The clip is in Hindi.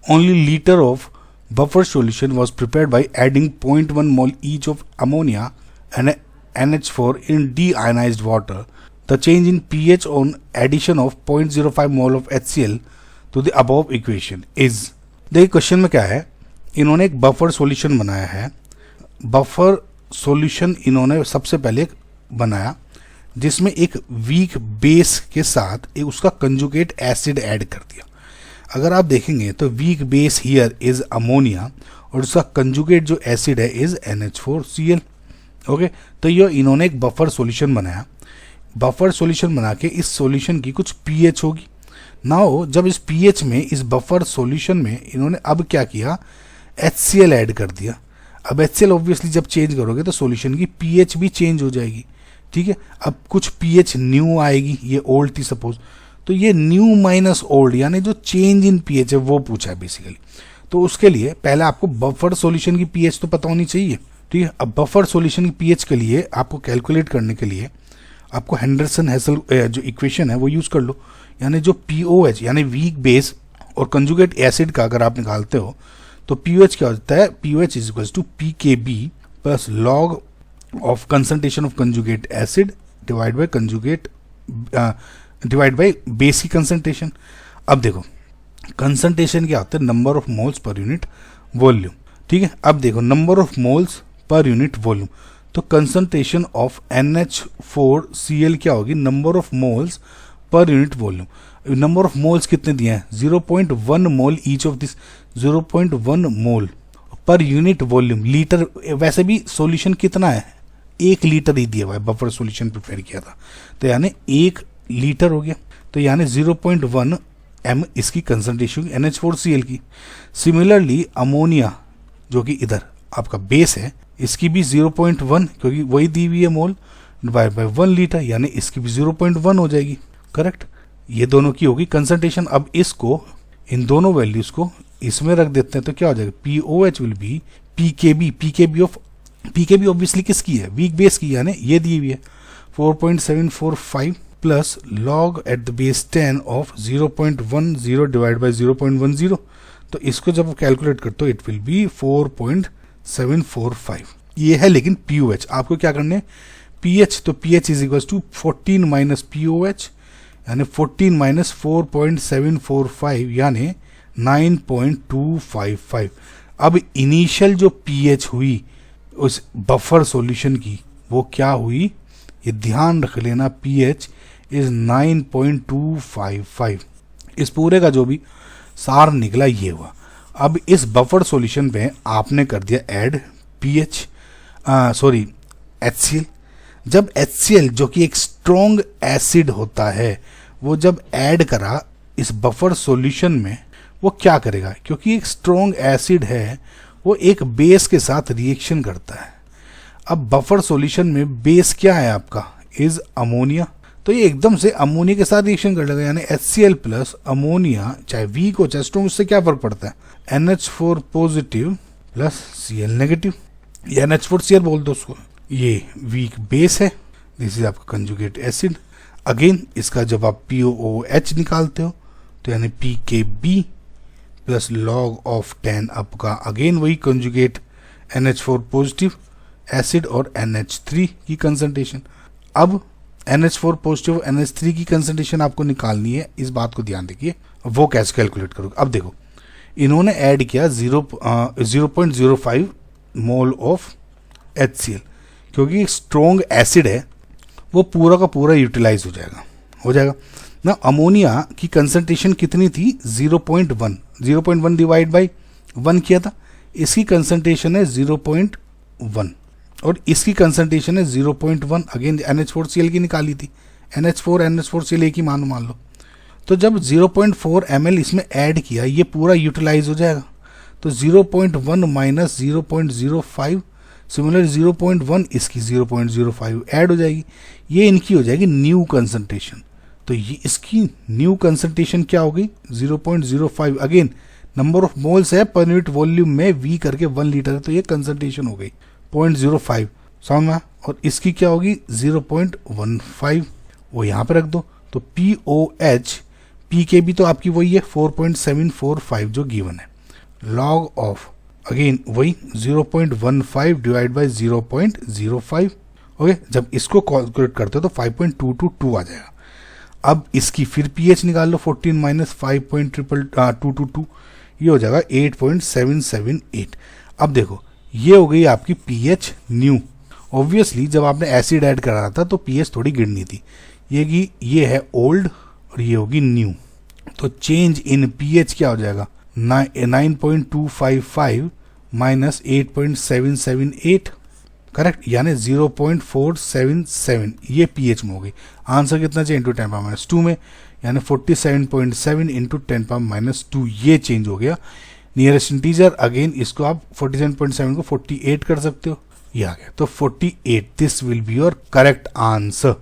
only liter of buffer solution was prepared by adding 0.1 mole each of ammonia and NH4 in deionized water. The change in pH on addition of 0.05 mole of HCl to the above equation is। देखिए क्वेश्चन में क्या है, इन्होंने एक बफर सॉल्यूशन बनाया है। बफर सॉल्यूशन इन्होंने सबसे पहले बनाया जिसमें एक वीक बेस के साथ एक उसका कंजुगेट एसिड ऐड कर दिया। अगर आप देखेंगे तो weak base here is ammonia और उसका कंजुगेट जो एसिड है इज NH4Cl। ओके, तो ये इन्होंने एक बफर सॉल्यूशन बनाया। बफर सॉल्यूशन बना के इस सॉल्यूशन की कुछ पीएच होगी। नाउ जब इस पीएच में, इस बफर सॉल्यूशन में इन्होंने अब क्या किया, HCl ऐड कर दिया। अब HCl ऑब्वियसली जब चेंज करोगे तो सॉल्यूशन की पीएच भी चेंज हो जाएगी। ठीक है, अब कुछ पीएच न्यू आएगी, ये ओल्ड थी सपोज, तो ये न्यू माइनस ओल्ड यानी जो चेंज इन पीएच है वो पूछा है बेसिकली। तो उसके लिए पहले आपको बफर सॉल्यूशन की पीएच तो पता होनी चाहिए। ठीक है, अब बफर सॉल्यूशन की पीएच के लिए आपको कैलकुलेट करने के लिए आपको हेंडरसन हेसल जो इक्वेशन है वो यूज कर लो। यानी जो पीओएच यानी वीक बेस और कंजुगेट एसिड का अगर आप निकालते हो तो पीओएच क्या होता है, POH is equals to PKB plus log of concentration of conjugate acid divide by base की कंसंट्रेशन। अब देखो कंसंट्रेशन क्या होता है, number of moles per unit volume. ठीक है, अब देखो number of moles per unit volume, तो कंसंट्रेशन ऑफ NH4Cl क्या होगी, number of moles per unit volume. Number of moles कितने दिए हैं, 0.1 mole each of this, 0.1 mole per unit volume litre. वैसे भी सॉल्यूशन कितना है, 1 लीटर ही दिया हुआ है, बफर सॉल्यूशन प्रिपेयर किया था तो यानी 1 लीटर हो गया। तो यानी 0.1 m इसकी कंसंट्रेशन NH4Cl की। सिमिलरली अमोनिया जो कि इधर आपका बेस है, इसकी भी 0.1 क्योंकि वही दी हुई है मोल डिवाइड बाय 1 लीटर, यानी इसकी भी 0.1 हो जाएगी। करेक्ट, ये दोनों की होगी कंसंट्रेशन। अब इसको, इन दोनों वैल्यूज को इसमें रख देते हैं तो क्या हो जाएगा, pOH will be pKb. PKb obviously किसकी है, वीक बेस की, यानी ये दी हुई है 4.745 plus log at the base 10 of 0.10 divide by 0.10। तो इसको जब कैलकुलेट करते हो इट विल बी 4.745। ये है लेकिन पीओएच। आपको क्या करना है, पीएच, तो pH is equal to 14 minus pOH यानी 14 माइनस 4.745 यानी 9.255। अब इनिशियल जो पीएच हुई उस बफर सॉल्यूशन की वो क्या हुई, ये ध्यान रख लेना, पीएच इज 9.255। इस पूरे का जो भी सार निकला ये हुआ। अब इस बफर सॉल्यूशन पे आपने कर दिया ऐड पीएच HCl। जब HCl जो कि एक स्ट्रॉन्ग एसिड होता है वो जब ऐड करा इस बफर सॉल्यूशन में, वो क्या करेगा, क्योंकि एक स्ट्रॉन्ग एसिड है वो एक बेस के साथ रिएक्शन करता है। अब बफर सॉल्यूशन में बेस क्या है आपका, इज अमोनिया, तो ये एकदम से अमोनिया के साथ रिएक्शन कर लेगा। यानी HCl प्लस अमोनिया चाहे वीक हो चाहे स्ट्रॉन्ग, उससे क्या फर्क पड़ता है, NH4 positive plus Cl negative, या NH4Cl बोल दो उसको। ये वीक बेस है, दिस इज आपका कंजुगेट एसिड। अगेन इसका जब आप POOH निकालते हो तो यानी PKB प्लस लॉग ऑफ 10 आपका अगेन वही कंजुगेट NH4 पॉजिटिव एसिड और NH3 की कंसंट्रेशन। अब NH4 पॉजिटिव NH3 की कंसंट्रेशन आपको निकालनी है, इस बात को ध्यान देखिए। वो कैसे कैलकुलेट करोगे, अब देखो इन्होंने ऐड किया 0.05 मोल ऑफ HCl, क्योंकि स्ट्रॉन्ग एसिड है वो पूरा का पूरा यूटिलाइज हो जाएगा ना। अमोनिया की कंसंट्रेशन कितनी थी, 0.1 डिवाइड बाई 1 किया था, इसकी कंसंट्रेशन है 0.1 और इसकी कंसंट्रेशन है 0.1। अगेन NH4Cl की निकाली थी, NH4Cl एक ही मान लो। तो जब 0.4 ml इसमें ऐड किया ये पूरा यूटिलाइज हो जाएगा। तो 0.1 माइनस 0.05, सिमिलर 0.1 इसकी 0.05 ऐड हो जाएगी, ये इनकी हो जाएगी न्यू कंसंट्रेशन। तो ये इसकी न्यू कंसंट्रेशन क्या हो गई, 0.05। अगेन नंबर ऑफ मोल्स है पर यूनिट वॉल्यूम में V करके 1 लीटर है, तो ये कंसंट्रेशन हो गई 0.05 समझ में। और इसकी क्या होगी 0.15, वो यहाँ पे रख दो। तो POH PKB तो आपकी वही है 4.745 जो गिवन है। लॉग ऑफ अगेन वही 0.15 डिवाइड बाई 0.05। ओके, जब इसको कैलकुलेट करते हो तो 5.222 आ जाएगा। अब इसकी फिर पीएच निकाल लो, 14 माइनस 5.222, ये हो जाएगा 8.778। अब देखो ये हो गई आपकी पीएच न्यू। ऑब्वियसली जब आपने एसिड ऐड करा था तो पीएच थोड़ी गिरनी थी, ये है ओल्ड और ये होगी न्यू। तो चेंज इन पीएच क्या हो जाएगा, 9.255 माइनस 8.778, करेक्ट, यानी 0.477, ये पीएच में हो गई। आंसर कितना चाहिए, इंटू 10⁻², में यानी 47.7 इंटू 10⁻², ये चेंज हो गया। नियरेस्ट इंटीजर अगेन इसको आप 47.7 को 48 कर सकते हो, ये आ गया। तो 48, this will be your correct answer.